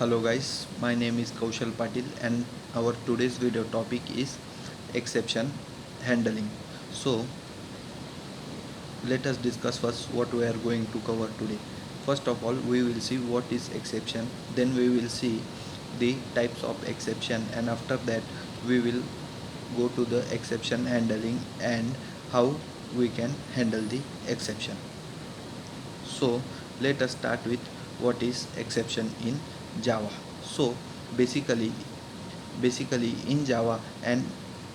Hello guys, my name is Kaushal Patil and our today's video topic is exception handling. So let us discuss first what we are going to cover today. First of all, we will see what is exception, then we will see the types of exception, and after that we will go to the exception handling and how we can handle the exception. So let us start with what is exception in Java. So basically basically in Java, an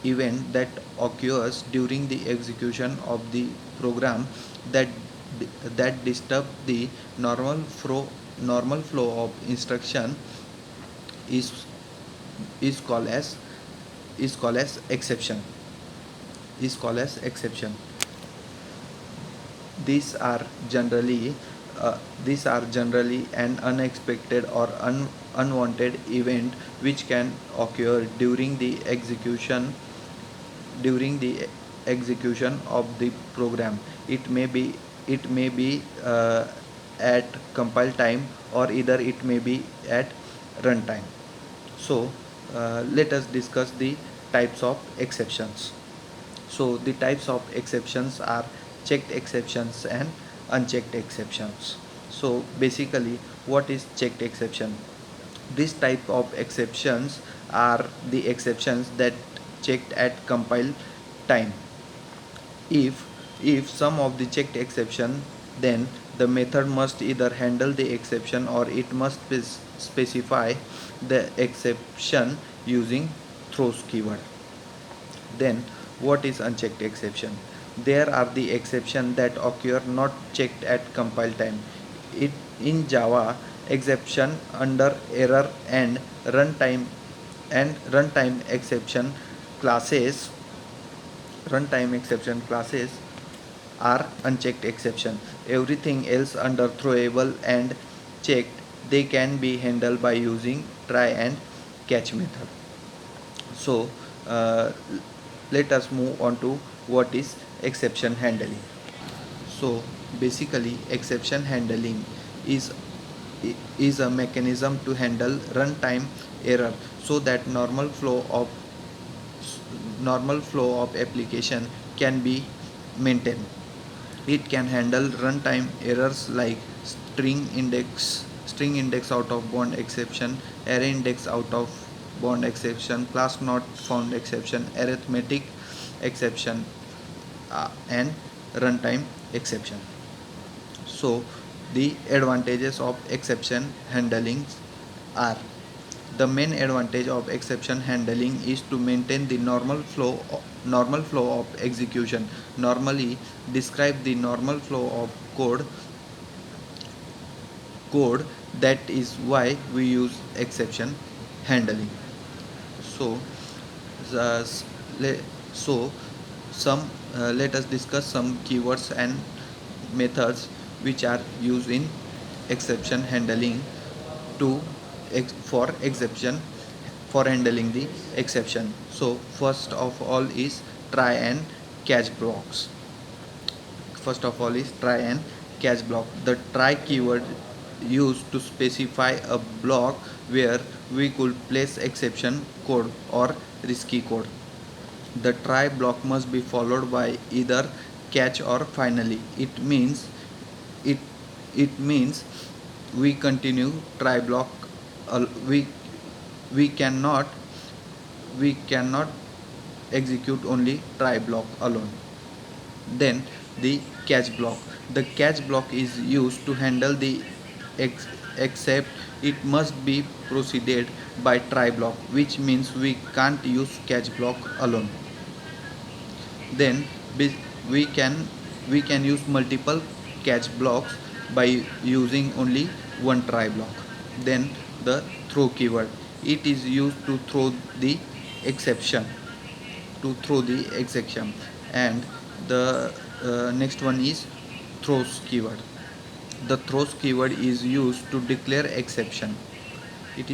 event that occurs during the execution of the program that that disturb the normal flow of instruction is is called as is called as exception is called as exception. These are generally these are generally an unexpected or unwanted event which can occur during the execution of the program. It may be at compile time, or either it may be at runtime. So let us discuss the types of exceptions. So the types of exceptions are checked exceptions and unchecked exceptions. So basically, what is checked exception? This type of exceptions are the exceptions that checked at compile time. If some of the checked exception, then the method must either handle the exception or it must specify the exception using throws keyword. Then what is unchecked exception? There are the exception that occur not checked at compile time. It in Java, exception under error and runtime exception classes are unchecked exception. Everything else under throwable and checked, they can be handled by using try and catch method. So let us move on to what is exception handling. So basically, exception handling is is a mechanism to handle runtime error so that normal flow of application can be maintained. It can handle runtime errors like string index out of bound exception, array index out of bound exception, class not found exception, arithmetic exception, and runtime exception. So the advantages of exception handling are: the main advantage of exception handling is to maintain the normal flow of execution. Normally describe the normal flow of code. That is why we use exception handling. So the, so some let us discuss some keywords and methods which are used in exception handling to for exception for handling the exception. So first of all is try and catch blocks. First of all is try and catch block. The try keyword used to specify a block where we could place exception code or risky code. The try block must be followed by either catch or finally. It it means we continue try block. uh, we we cannot we cannot execute only try block alone. Then the catch block. The catch block is used to handle the except it must be proceeded by try block, which means we can't use catch block alone. Then we can we can use multiple catch blocks by using only one try block. Then the throw keyword. It is used to throw the exception and the next one is throws keyword. The throws keyword is used to declare exception. It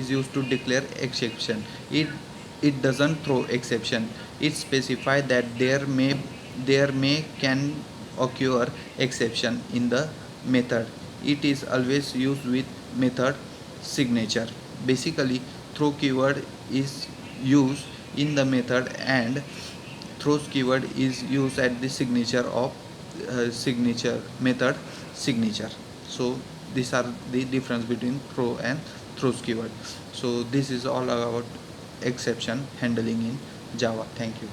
doesn't throw exception. It specifies that there may can occur exception in the method. It is always used with method signature. Basically, throw keyword is used in the method, and throws keyword is used at the signature of signature method signature. So these are the difference between throw and throws keyword. So this is all about exception handling in Java. Thank you.